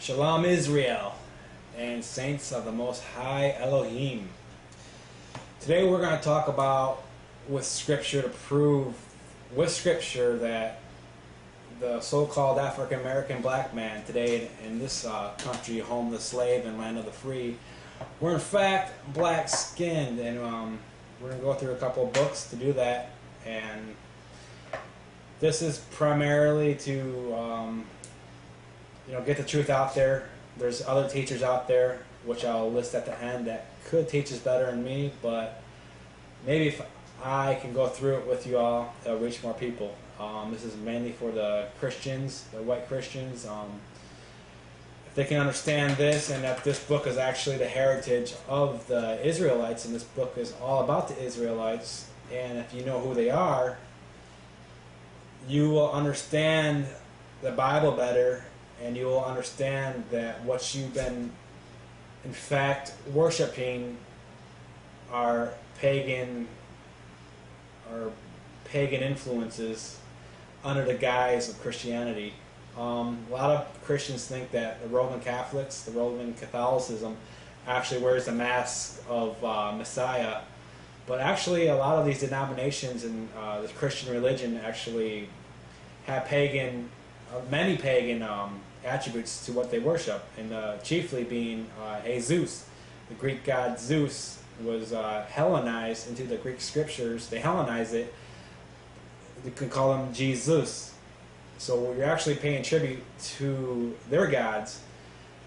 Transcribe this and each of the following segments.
Shalom Israel and saints of the Most High Elohim. Today we're going to talk about with Scripture to prove with Scripture that the so-called African American black man today in this country, home of the slave and land of the free, we're in fact black skinned, and we're going to go through a couple of books to do that. And this is primarily to get the truth out there. There's other teachers out there, which I'll list at the end, that could teach us better than me, but maybe if I can go through it with you all, it'll reach more people. This is mainly for the Christians, the white Christians. If they can understand this, and that this book is actually the heritage of the Israelites, and this book is all about the Israelites, and if you know who they are, you will understand the Bible better, and you will understand that what you've been, in fact, worshiping are pagan influences under the guise of Christianity. A lot of Christians think that the Roman Catholics, the Roman Catholicism, actually wears the mask of Messiah, but actually a lot of these denominations in the Christian religion actually have many pagan attributes to what they worship, and chiefly being Jesus. The Greek god Zeus was Hellenized into the Greek scriptures. They Hellenize it. You can call him Jesus. So you're actually paying tribute to their gods.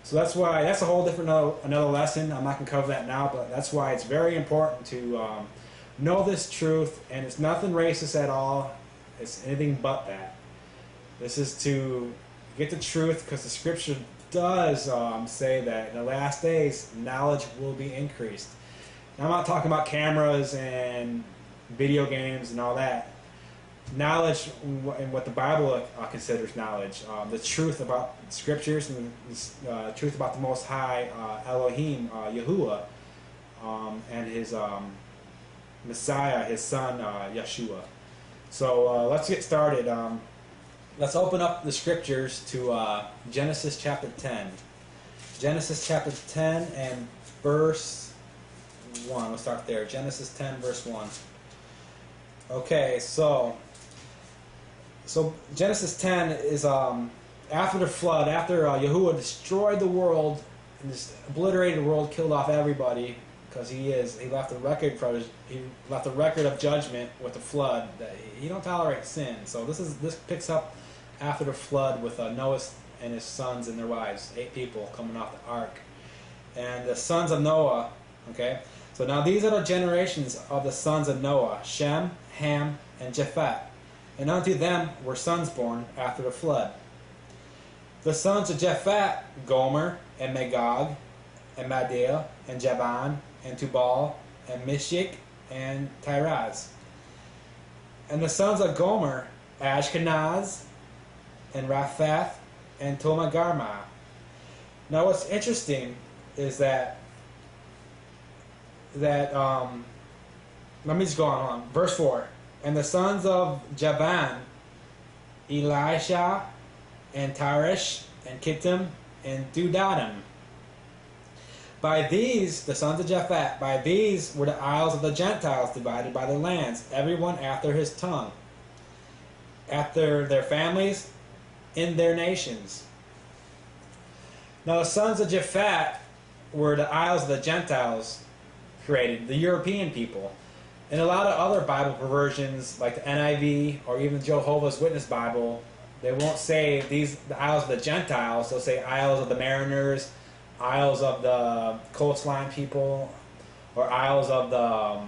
So that's why, that's a whole different another lesson. I'm not going to cover that now, but that's why it's very important to know this truth, and it's nothing racist at all. It's anything but that. This is to get the truth, because the scripture does say that in the last days knowledge will be increased. Now, I'm not talking about cameras and video games and all that. Knowledge and what the Bible considers knowledge, the truth about scriptures, and the truth about the Most High Elohim, Yahuwah, and his Messiah, his son Yeshua. So let's get started. Let's open up the scriptures to Genesis chapter 10. Genesis chapter 10 and verse 1. We'll start there. Genesis 10 verse 1. Okay, so Genesis 10 is after the flood, after Yahuwah destroyed the world and just obliterated the world, killed off everybody, because he left a record of judgment with the flood, that he don't tolerate sin. So this picks up after the flood with Noah and his sons and their wives, 8 people coming off the ark. And the sons of Noah, okay? So now these are the generations of the sons of Noah, Shem, Ham, and Japhet. And unto them were sons born after the flood. The sons of Japhet, Gomer, and Magog, and Madai, and Javan, and Tubal, and Meshech, and Tiraz. And the sons of Gomer, Ashkenaz, and Raphath, and Tomagarma. Now what's interesting is that let me just go on. Verse 4. And the sons of Javan, Elisha, and Tarish, and Kittim, and Dudadim. By these, the sons of Japhet, by these were the isles of the Gentiles divided by their lands, everyone after his tongue, after their families, in their nations. Now the sons of Japhet were the isles of the Gentiles created, the European people. In a lot of other Bible versions, like the NIV or even Jehovah's Witness Bible, they won't say the isles of the Gentiles. They'll say isles of the mariners, isles of the coastline people, or isles of the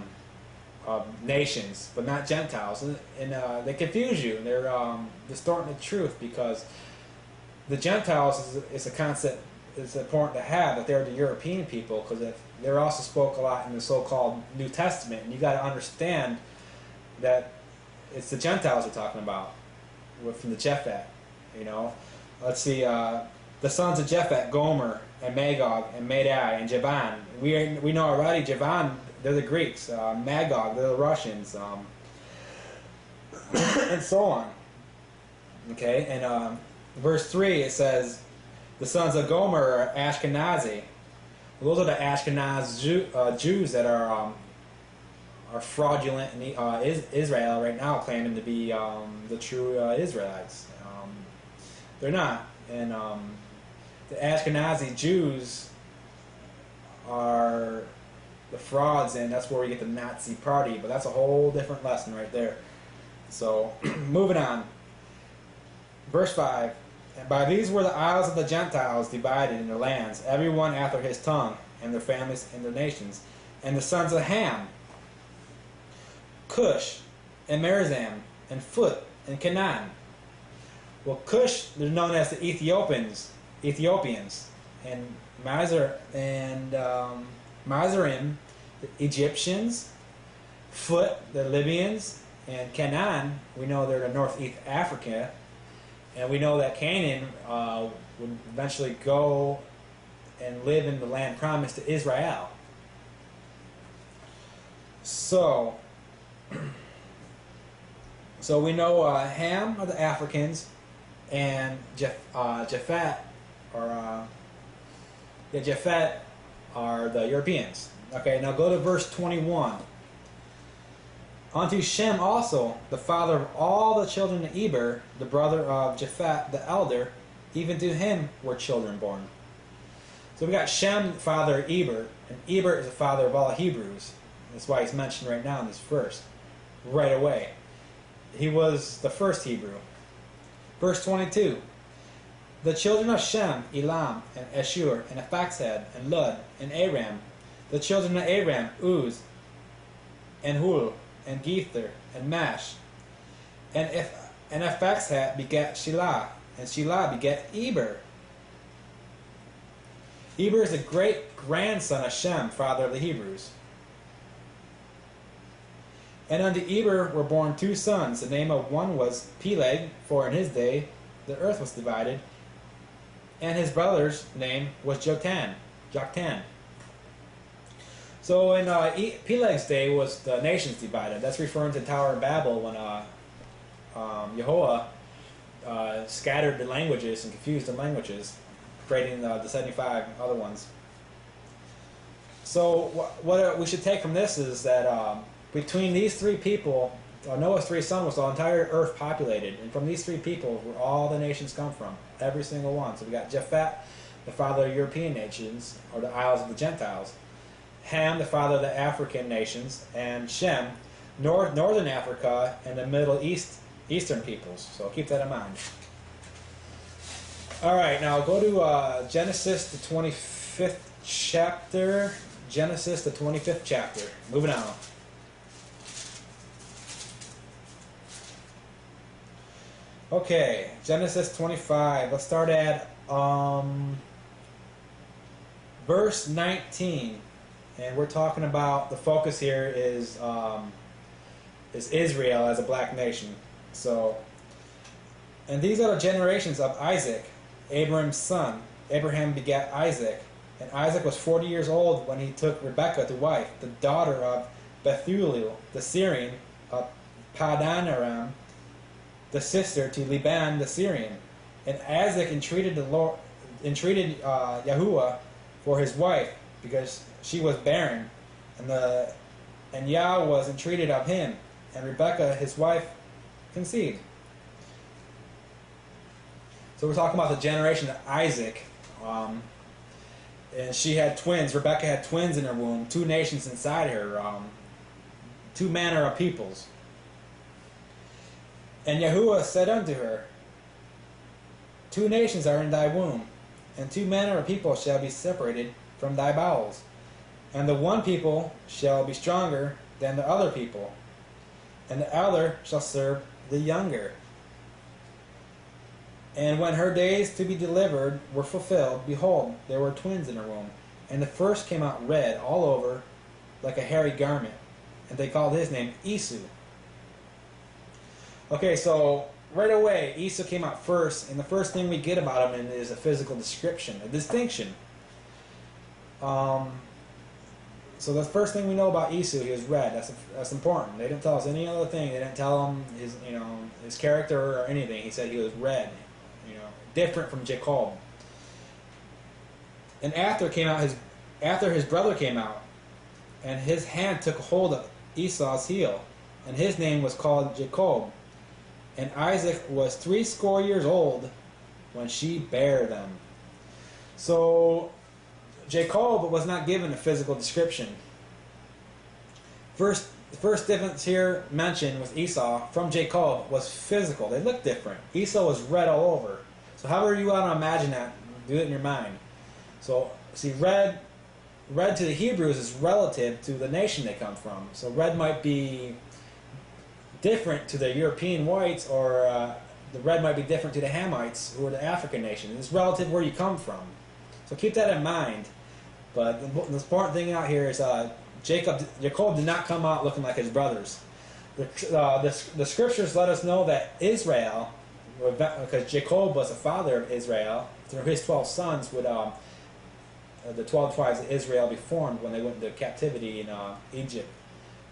nations, but not Gentiles. And they confuse you. They're distorting the truth, because the Gentiles is a concept. It's important to have that they're the European people, because they're also spoke a lot in the so-called New Testament, and you got to understand that it's the Gentiles we're talking about, from the Japhet. Let's see, the sons of Japhet, Gomer, and Magog, and Madai, and Javan. We know already Javan, they're the Greeks. Magog, they're the Russians, and so on. Okay, and verse 3 it says, The sons of Gomer are Ashkenazi. Those are the Ashkenaz Jews that are fraudulent in Israel right now, claiming to be the true Israelites. They're not. And the Ashkenazi Jews are the frauds, and that's where we get the Nazi party. But that's a whole different lesson right there. So, moving on. Verse 5. And by these were the isles of the Gentiles divided in their lands, everyone after his tongue, and their families and their nations. And the sons of Ham, Cush, and Merizam, and Phut, and Canaan. Well, Cush, they're known as the Ethiopians, and Mizraim, the Egyptians, Phut, the Libyans, and Canaan, we know they're in Northeast Africa, and we know that Canaan would eventually go and live in the land promised to Israel. So we know Ham are the Africans, and Japhet are the Europeans. Okay, now go to verse 21. Unto Shem also, the father of all the children of Eber, the brother of Japhet the elder, even to him were children born. So we got Shem, the father of Eber, and Eber is the father of all Hebrews. That's why he's mentioned right now in this verse, right away. He was the first Hebrew. Verse 22. The children of Shem, Elam, and Ashur, and Aphaxad, and Lud, and Aram. The children of Aram, Uz, and Hul, and Gether, and Mash. And Aphaxad begat Shelah, and Shelah begat Eber. Eber is the great-grandson of Shem, father of the Hebrews. And unto Eber were born two sons. The name of one was Peleg, for in his day the earth was divided. And his brother's name was Joktan. So in Peleg's day was the nations divided. That's referring to the Tower of Babel when Yehovah scattered the languages and confused the languages, creating the 75 other ones. So what we should take from this is that between these three people, Noah's three sons was the entire earth populated, and from these three people where all the nations come from, every single one. So we got Japhet, the father of European nations, or the Isles of the Gentiles. Ham, the father of the African nations, and Shem, northern Africa, and the Middle Eastern peoples. So keep that in mind. All right, now go to Genesis, the 25th chapter. Genesis, the 25th chapter. Moving on. Okay, Genesis 25. Let's start at verse 19. And we're talking about, the focus here is Israel as a black nation. So, and these are the generations of Isaac, Abraham's son. Abraham begat Isaac. And Isaac was 40 years old when he took Rebekah to wife, the daughter of Bethuel, the Syrian, of Padan-aram, the sister to Laban the Syrian. And Isaac entreated Yahuwah for his wife, because she was barren, and Yah was entreated of him, and Rebekah his wife conceived. So we're talking about the generation of Isaac, and she had twins. Rebekah had twins in her womb, two nations inside her, two manner of peoples. And Yahuwah said unto her, two nations are in thy womb, and two manner of people shall be separated from thy bowels. And the one people shall be stronger than the other people, and the elder shall serve the younger. And when her days to be delivered were fulfilled, behold, there were twins in her womb. And the first came out red all over, like a hairy garment. And they called his name Esau. Okay, so right away, Esau came out first, and the first thing we get about him is a physical description, a distinction. So the first thing we know about Esau, he was red. That's important. They didn't tell us any other thing. They didn't tell him his character or anything. He said he was red, different from Jacob. And after his brother came out, and his hand took hold of Esau's heel, and his name was called Jacob. And Isaac was 80 years old when she bare them. So Jacob was not given a physical description. The first difference here mentioned with Esau from Jacob was physical. They looked different. Esau was red all over. So however you want to imagine that, do it in your mind. So see, red to the Hebrews is relative to the nation they come from. So red might be different to the European whites, or the red might be different to the Hamites, who are the African nation. It's relative where you come from. So keep that in mind. But the important thing out here is Jacob did not come out looking like his brothers. The scriptures let us know that Israel, because Jacob was the father of Israel, through his 12 sons would the 12 tribes of Israel be formed when they went into captivity in Egypt,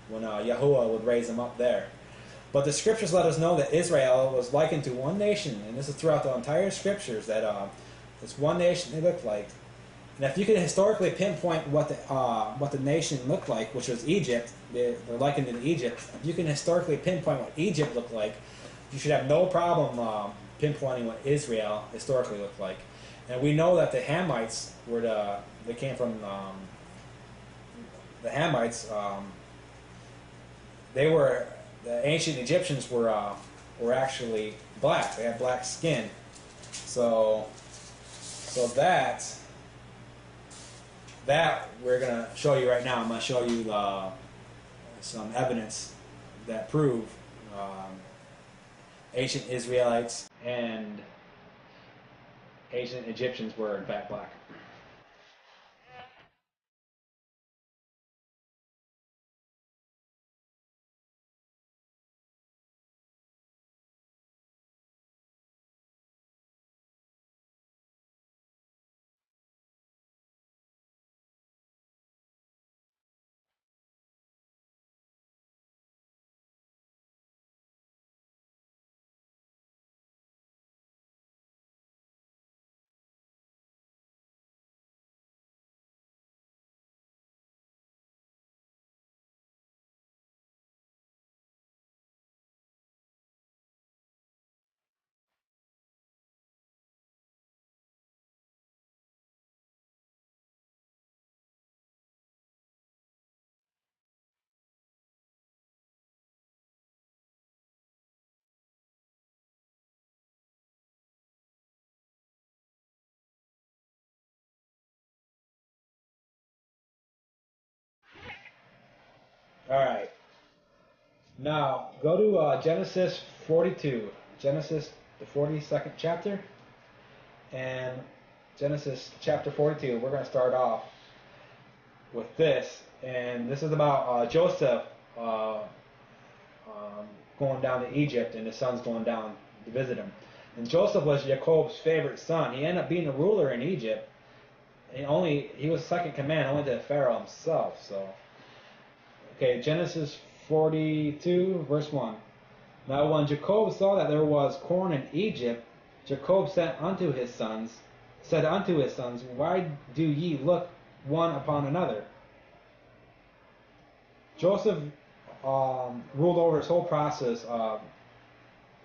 when Yahuwah would raise them up there. But the scriptures let us know that Israel was likened to one nation, and this is throughout the entire scriptures, that it's one nation they looked like. And if you could historically pinpoint what the nation looked like, which was Egypt, they're likened to Egypt. If you can historically pinpoint what Egypt looked like, you should have no problem pinpointing what Israel historically looked like. And we know that the Hamites they came from the Hamites. The ancient Egyptians were actually black. They had black skin. So that we're gonna show you right now. I'm gonna show you some evidence that prove ancient Israelites and ancient Egyptians were in fact black. All right. Now go to Genesis 42. Genesis, the 42nd chapter, and Genesis chapter 42. We're going to start off with this, and this is about Joseph going down to Egypt, and his sons going down to visit him. And Joseph was Jacob's favorite son. He ended up being a ruler in Egypt. He was second command only to Pharaoh himself. So, okay, Genesis 42, verse 1. Now when Jacob saw that there was corn in Egypt, Jacob said unto his sons, Why do ye look one upon another? Joseph ruled over his whole process of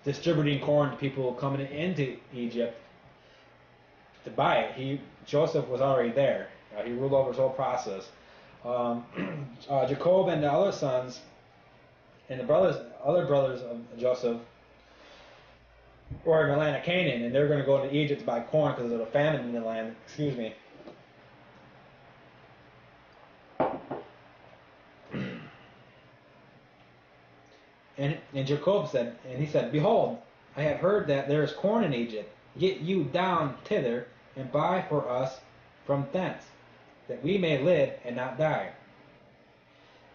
distributing corn to people coming into Egypt to buy it. Joseph was already there. He ruled over his whole process. Jacob and the other sons and the other brothers of Joseph were in the land of Canaan, and they were going to go into Egypt to buy corn because of the famine in the land. Excuse me. And Jacob said, Behold, I have heard that there is corn in Egypt. Get you down thither, and buy for us from thence, that we may live and not die.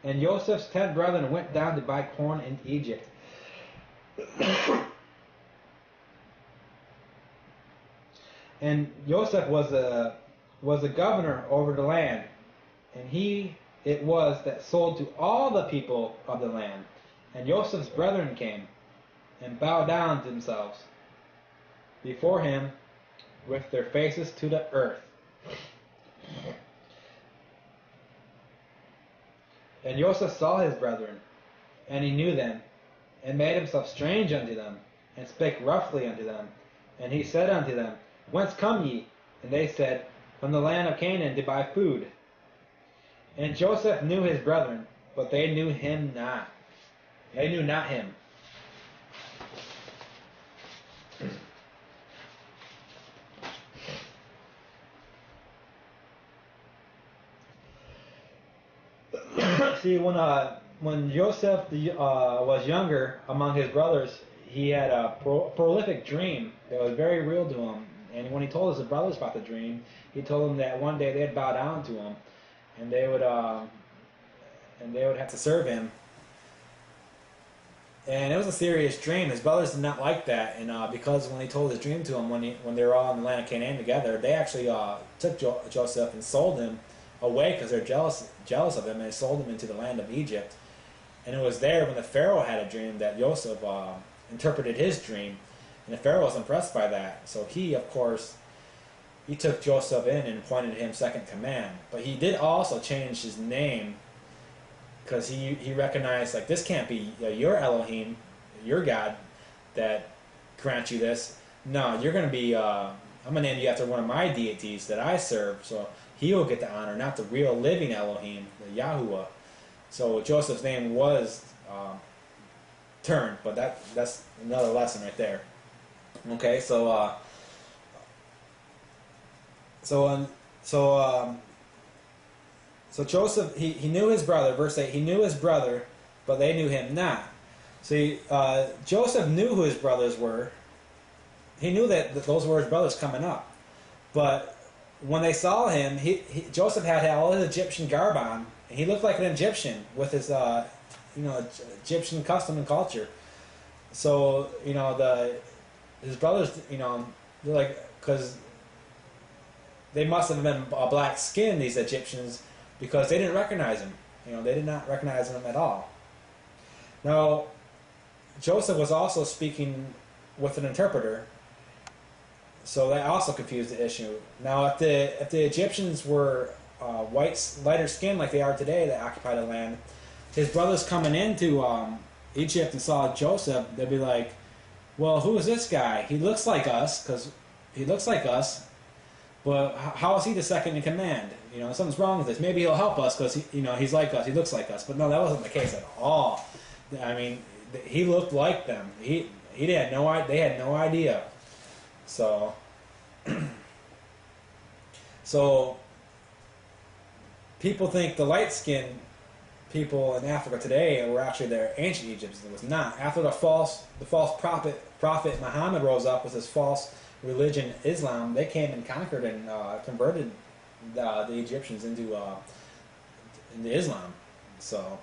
And Joseph's 10 brethren went down to buy corn in Egypt. And Joseph was a governor over the land, and it was that sold to all the people of the land. And Joseph's brethren came and bowed down themselves before him with their faces to the earth. And Joseph saw his brethren, and he knew them, and made himself strange unto them, and spake roughly unto them. And he said unto them, Whence come ye? And they said, From the land of Canaan to buy food. And Joseph knew his brethren, but they knew him not. They knew not him. See, when Joseph was younger among his brothers, he had a prolific dream that was very real to him. And when he told his brothers about the dream, he told them that one day they'd bow down to him, and they would have to serve him. And it was a serious dream. His brothers did not like that, and because when he told his dream to them, when they were all in the land of Canaan together, they actually took Joseph and sold him away because they're jealous of him, and they sold him into the land of Egypt. And it was there when the Pharaoh had a dream that Joseph interpreted his dream, and the Pharaoh was impressed by that. So he, of course, he took Joseph in and appointed him second command. But he did also change his name, because he recognized, like, this can't be your Elohim, your God, that grants you this. No, you're going to be, I'm going to name you after one of my deities that I serve, so he will get the honor, not the real living Elohim, the Yahuwah. So Joseph's name was turned, but that's another lesson right there. Okay, so Joseph, he knew his brother, verse 8, he knew his brother, but they knew him not. See, Joseph knew who his brothers were. He knew that those were his brothers coming up. But when they saw him, Joseph had all his Egyptian garb on, and he looked like an Egyptian with his Egyptian custom and culture. So, his brothers, they're like, because they must have been black skinned, these Egyptians, because they didn't recognize him. They did not recognize him at all. Now, Joseph was also speaking with an interpreter, so that also confused the issue. Now, if the Egyptians were lighter skinned like they are today that occupy the land, his brothers coming into Egypt and saw Joseph, they'd be like, well, who is this guy? He looks like us, but how is he the second in command? Something's wrong with this. Maybe he'll help us because he's like us. He looks like us. But no, that wasn't the case at all. I mean, he looked like them. They had no idea. So people think the light-skinned people in Africa today were actually their ancient Egyptians. It was not. After the false prophet Muhammad rose up with his false religion, Islam, they came and conquered and converted the Egyptians into Islam. So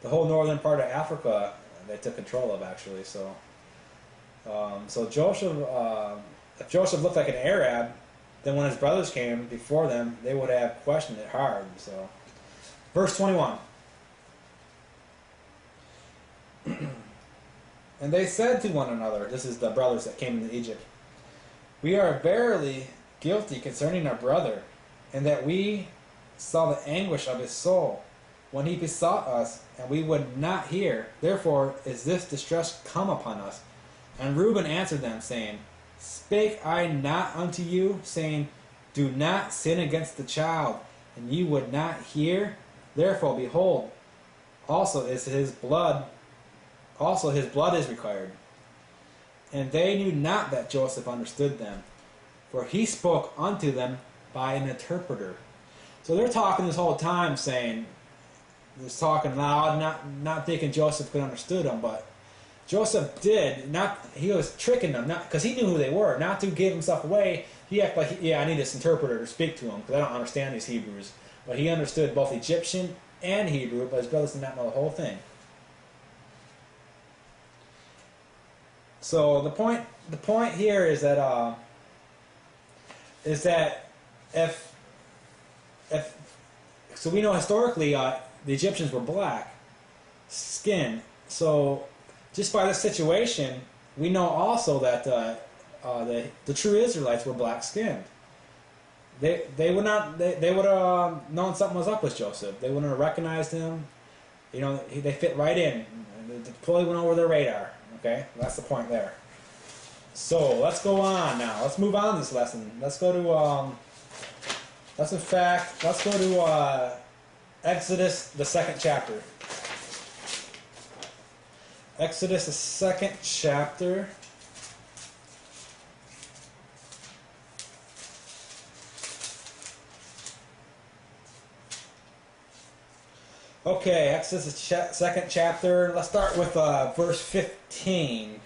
the whole northern part of Africa they took control of, actually. So Joseph, if Joseph looked like an Arab, then when his brothers came before them, they would have questioned it hard. So, verse 21. And they said to one another, this is the brothers that came into Egypt, we are verily guilty concerning our brother, and that we saw the anguish of his soul when he besought us, and we would not hear. Therefore is this distress come upon us. And Reuben answered them, saying, Spake I not unto you, saying, Do not sin against the child, and ye would not hear? Therefore, behold, also his blood is required. And they knew not that Joseph understood them, for he spoke unto them by an interpreter. So they're talking this whole time, saying, they're talking loud, not thinking Joseph could understood them, but Joseph did. He was tricking them, not because he knew who they were, not to give himself away. He acted like, I need this interpreter to speak to him because I don't understand these Hebrews. But he understood both Egyptian and Hebrew, but his brothers did not know the whole thing. So the point here is that if so we know historically the Egyptians were black skinned. So just by this situation, we know also that the true Israelites were black skinned. they would not they would have known something was up with Joseph. They wouldn't have recognized him. You know, they fit right in. They totally went over their radar. Okay, that's the point there. So let's go on now. Let's move on this lesson. Let's go to let's go to Exodus, the 2nd chapter. Exodus, the 2nd chapter. Okay, Exodus, the 2nd chapter. Let's start with verse 15.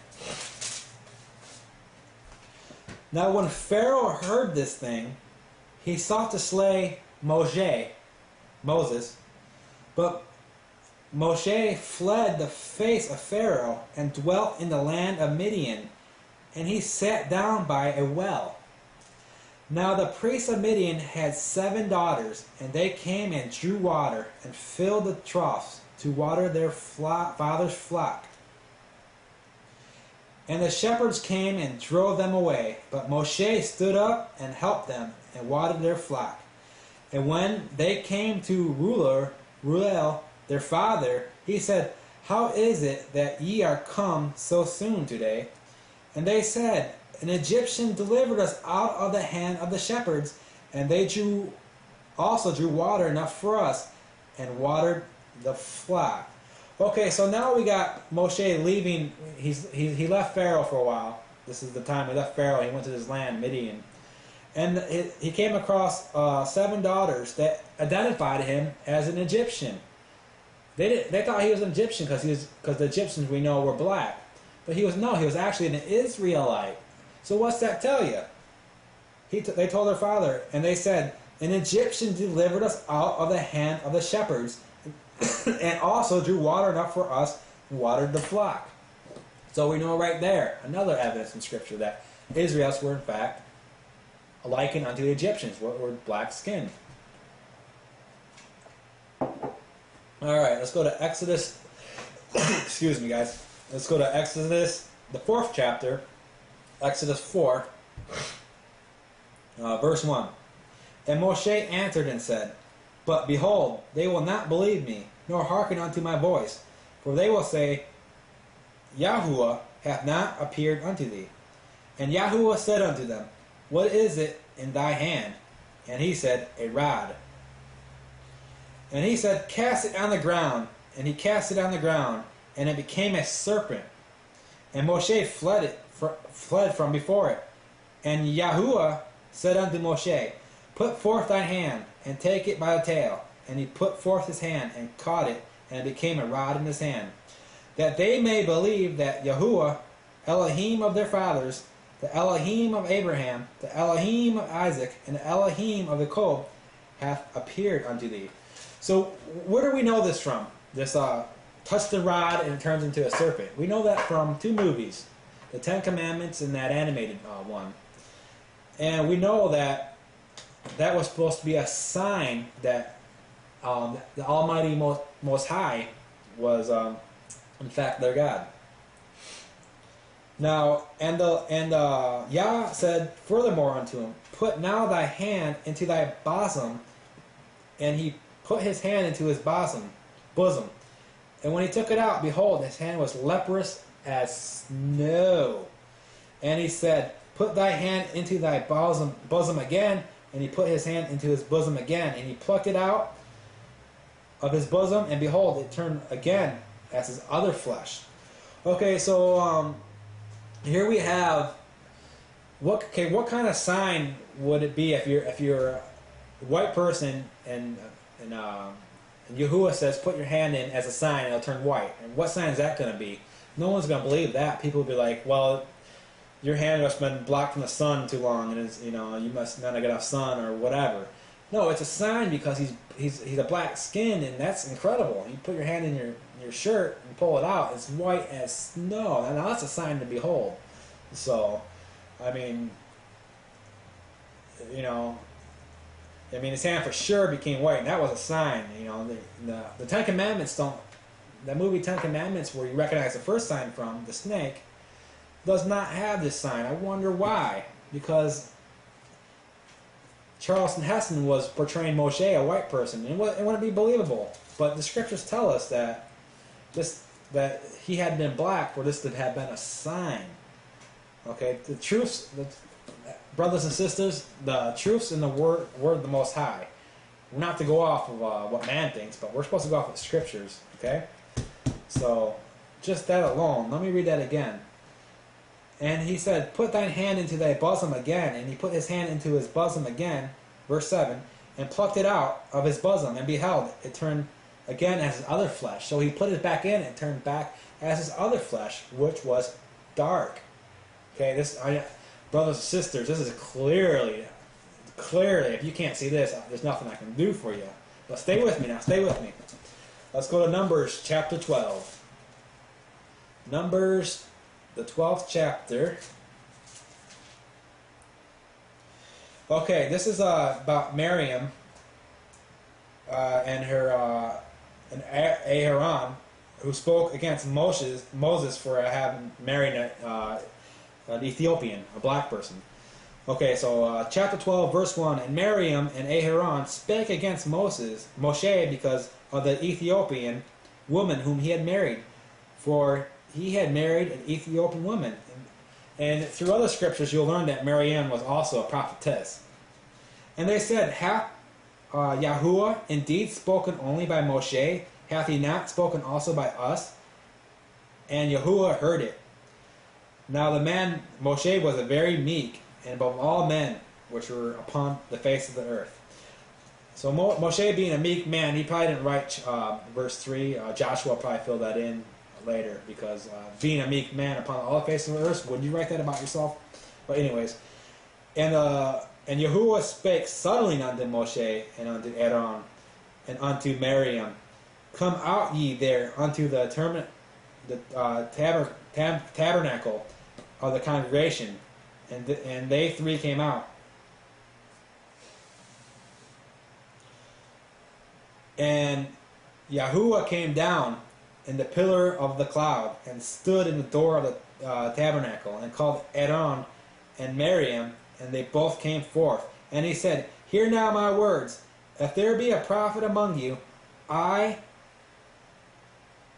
Now when Pharaoh heard this thing, he sought to slay Moses, but Moshe fled the face of Pharaoh and dwelt in the land of Midian, and he sat down by a well. Now the priests of Midian had 7 daughters, and they came and drew water and filled the troughs to water their father's flock. And the shepherds came and drove them away, but Moshe stood up and helped them and watered their flock. And when they came to Reuel, their father, he said, How is it that ye are come so soon today? And they said, An Egyptian delivered us out of the hand of the shepherds, and they also drew water enough for us, and watered the flock. Okay, so now we got Moshe leaving. He left Pharaoh for a while. This is the time he left Pharaoh. He went to his land, Midian. And he came across 7 daughters that identified him as an Egyptian. They thought he was an Egyptian because the Egyptians we know were black. But he was actually an Israelite. So what's that tell you? They told their father, and they said, An Egyptian delivered us out of the hand of the shepherds, and also drew water enough for us and watered the flock. So we know right there, another evidence in Scripture that Israelites were in fact likened unto the Egyptians, were black-skinned. Alright, let's go to Exodus. Excuse me, guys. Let's go to Exodus, the 4th chapter, Exodus 4, verse 1. And Moshe answered and said, But behold, they will not believe me, nor hearken unto my voice. For they will say, Yahuwah hath not appeared unto thee. And Yahuwah said unto them, What is it in thy hand? And he said, A rod. And he said, Cast it on the ground. And he cast it on the ground, and it became a serpent. And Moshe fled from before it. And Yahuwah said unto Moshe, Put forth thine hand, and take it by the tail. And he put forth his hand, and caught it, and it became a rod in his hand. That they may believe that Yahuwah, Elohim of their fathers, the Elohim of Abraham, the Elohim of Isaac, and the Elohim of Jacob, hath appeared unto thee. So where do we know this from? This touch the rod and it turns into a serpent. We know that from 2 movies, the 10 Commandments and that animated one. And we know that was supposed to be a sign that the Almighty Most High was in fact their God. Now, and Yah said furthermore unto him, Put now thy hand into thy bosom. And he put his hand into his bosom. And when he took it out, behold, his hand was leprous as snow. And he said, Put thy hand into thy bosom again. And he put his hand into his bosom again. And he plucked it out of his bosom, and behold, it turned again as his other flesh. Okay, so here we have what kind of sign would it be if you're a white person and Yahuwah says put your hand in as a sign and it'll turn white? And what sign is that going to be? No one's going to believe that. People will be like, well, your hand must have been blocked from the sun too long, and it's, you must not have got enough sun or whatever. No, it's a sign because he's a black skin, and that's incredible. You put your hand in your shirt and pull it out, it's white as snow. Now that's a sign to behold. So, his hand for sure became white, and that was a sign. The 10 Commandments don't. That movie 10 Commandments, where you recognize the first sign from, the snake, does not have this sign. I wonder why. Because Charleston Heston was portraying Moshe, a white person, and it wouldn't be believable. But the scriptures tell us that he had been black, for this to have been a sign. Okay, the truths, brothers and sisters, the truths in the word of the Most High. We're not to go off of what man thinks, but we're supposed to go off of scriptures. Okay, so just that alone. Let me read that again. And he said, "Put thine hand into thy bosom again." And he put his hand into his bosom again, verse 7, and plucked it out of his bosom, and beheld, it turned again as his other flesh. So he put it back in, and turned back as his other flesh, which was dark. Okay, brothers and sisters, this is clearly, if you can't see this, there's nothing I can do for you. But stay with me now, stay with me. Let's go to Numbers chapter 12. Numbers, the 12th chapter. Okay, this is about Miriam and her and Aaron, who spoke against Moses for having married an Ethiopian, a black person. Okay, so chapter 12, verse 1, and Miriam and Aaron spake against Moshe, because of the Ethiopian woman whom he had married, for he had married an Ethiopian woman. And through other scriptures, you'll learn that Miriam was also a prophetess. And they said, hath Yahuwah indeed spoken only by Moshe? Hath he not spoken also by us? And Yahuwah heard it. Now the man Moshe was a very meek, and above all men which were upon the face of the earth. So Moshe, being a meek man, he probably didn't write verse 3. Joshua probably filled that in later, because being a meek man upon all the face of the earth, wouldn't you write that about yourself? But anyways, and Yahuwah spake suddenly unto Moshe and unto Aaron and unto Miriam, come out ye there unto the tabernacle of the congregation. And they three came out. And Yahuwah came down in the pillar of the cloud, and stood in the door of the tabernacle, and called Aaron and Miriam, and they both came forth. And he said, hear now my words. If there be a prophet among you, I,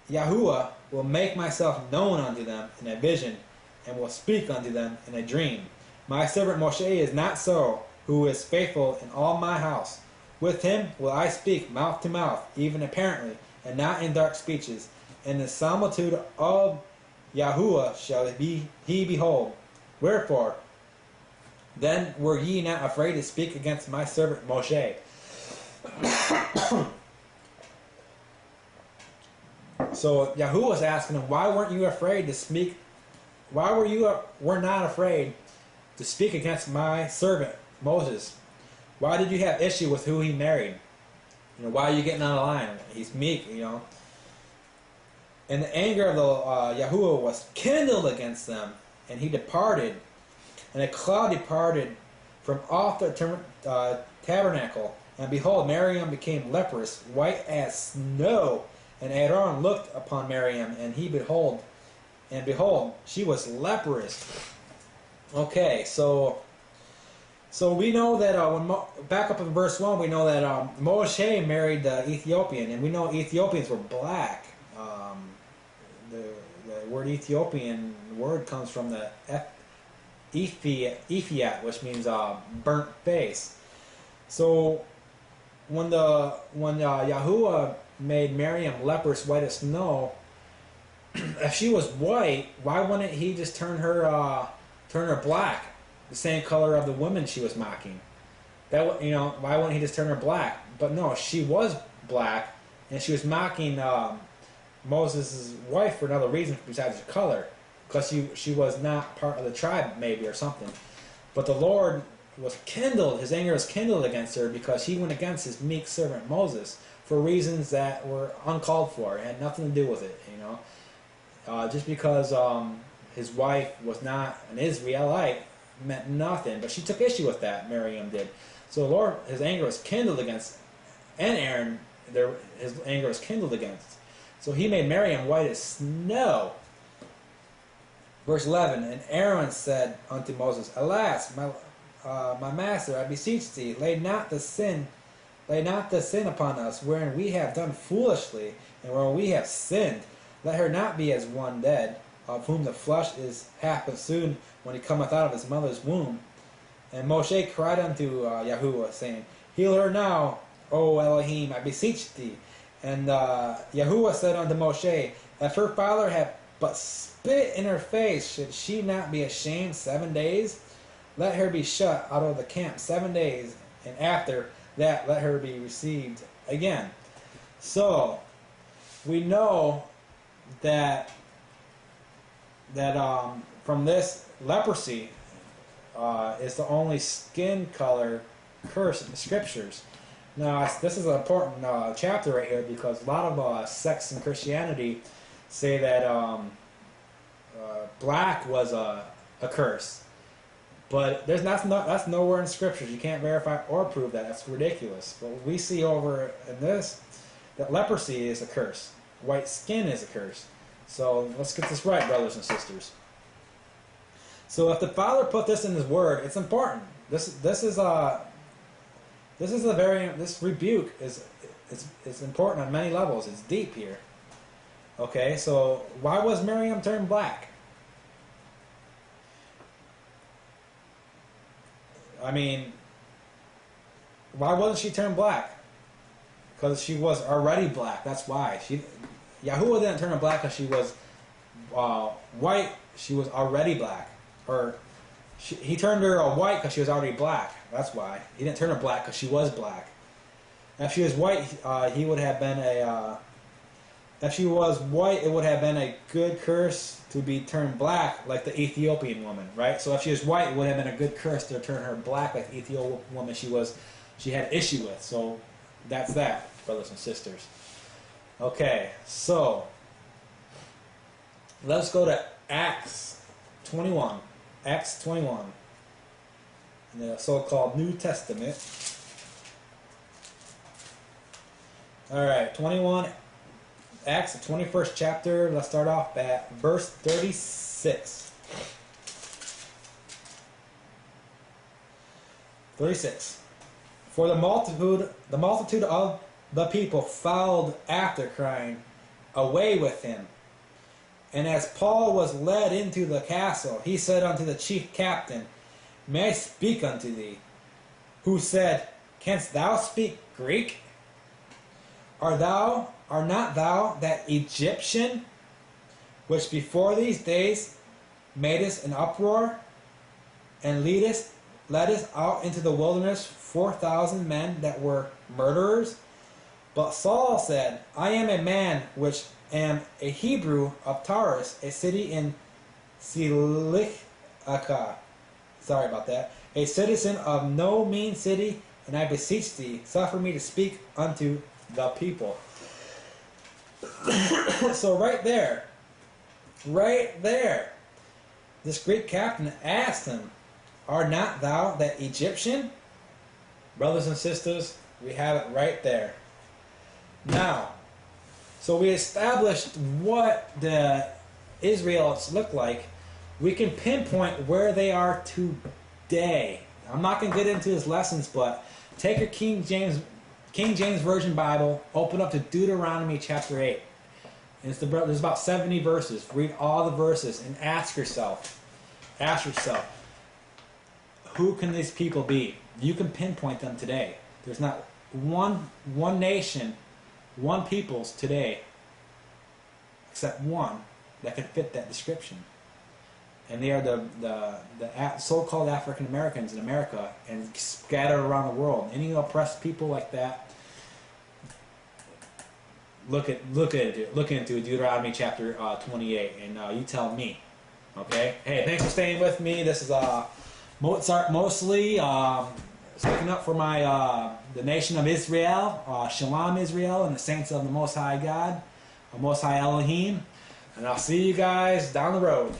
Yahuwah, will make myself known unto them in a vision, and will speak unto them in a dream. My servant Moshe is not so, who is faithful in all my house. With him will I speak mouth to mouth, even apparently, and not in dark speeches. And the similitude of Yahuwah shall he behold. Wherefore, then were ye not afraid to speak against my servant Moshe? So Yahuwah was asking him, why weren't you afraid to speak? Why were not afraid to speak against my servant Moses? Why did you have issue with who he married? Why are you getting out of line? He's meek, And the anger of the Yahuwah was kindled against them, and he departed. And a cloud departed from off the tabernacle, and behold, Miriam became leprous, white as snow. And Aaron looked upon Miriam, and behold, she was leprous. Okay, so we know that back up in verse 1, we know that Moshe married the Ethiopian, and we know Ethiopians were black. The word Ethiopian, the word comes from the Ephiat, which means burnt face. So when Yahuwah made Miriam leprous, white as snow, if she was white, why wouldn't he just turn her black, the same color of the woman she was mocking? Why wouldn't he just turn her black? But no, she was black, and she was mocking Moses' wife for another reason besides her color, because she was not part of the tribe, maybe, or something. But the Lord was kindled, his anger was kindled against her, because he went against his meek servant Moses for reasons that were uncalled for. It had nothing to do with it, just because his wife was not an Israelite meant nothing. But she took issue with that, Miriam did. So the Lord, his anger was kindled against, and Aaron, his anger was kindled against. So he made Miriam white as snow. Verse 11, and Aaron said unto Moses, Alas, my master, I beseech thee, lay not the sin upon us, wherein we have done foolishly, and wherein we have sinned. Let her not be as one dead, of whom the flesh is half consumed when he cometh out of his mother's womb. And Moshe cried unto Yahuwah, saying, Heal her now, O Elohim, I beseech thee. And Yahuwah said unto Moshe, If her father had but spit in her face, should she not be ashamed 7 days? Let her be shut out of the camp 7 days, and after that let her be received again. So we know that from this, leprosy is the only skin color curse in the scriptures. Now, this is an important chapter right here, because a lot of sects in Christianity say that black was a curse. But that's nowhere in scriptures. You can't verify or prove that. That's ridiculous. But we see over in this that leprosy is a curse. White skin is a curse. So let's get this right, brothers and sisters. So if the Father put this in His Word, it's important. This rebuke is important on many levels. It's deep here. Okay, so why was Miriam turned black? I mean, why wasn't she turned black? Because she was already black. That's why. Yahuwah didn't turn her black because she was white. She was already black. He turned her white because she was already black. That's why. He didn't turn her black because she was black. If she was white, he would have been a... if she was white, it would have been a good curse to be turned black, like the Ethiopian woman, right? So if she was white, it would have been a good curse to turn her black, like the Ethiopian woman she had issue with. So that's that, brothers and sisters. Okay, so let's go to Acts 21. Acts 21, in the so-called New Testament. All right, 21. Acts, the 21st chapter. Let's start off at verse 36. 36. For the multitude of the people followed after, crying, Away with him! And as Paul was led into the castle, he said unto the chief captain, May I speak unto thee? Who said, Canst thou speak Greek? Are not thou that Egyptian, which before these days madest an uproar, and leddest out into the wilderness 4,000 men that were murderers? But Saul said, I am a man which am a Hebrew of Taurus, a city in Cilicia. Sorry about that. A citizen of no mean city, and I beseech thee, suffer me to speak unto the people. So right there, this Greek captain asked him, Are not thou that Egyptian? Brothers and sisters, we have it right there. Now, so we established what the Israelites look like. We can pinpoint where they are today. I'm not going to get into his lessons, but take your King James Version Bible, open up to Deuteronomy chapter 8. And there's about 70 verses. Read all the verses and ask yourself, who can these people be? You can pinpoint them today. There's not one nation, one peoples today, except one that could fit that description. And they are the so-called African Americans in America and scattered around the world. Any oppressed people like that, look into Deuteronomy chapter 28, and you tell me. Okay. Hey, thanks for staying with me. This is Mozart mostly sticking up for the nation of Israel, Shalom Israel, and the saints of the Most High God, the Most High Elohim. And I'll see you guys down the road.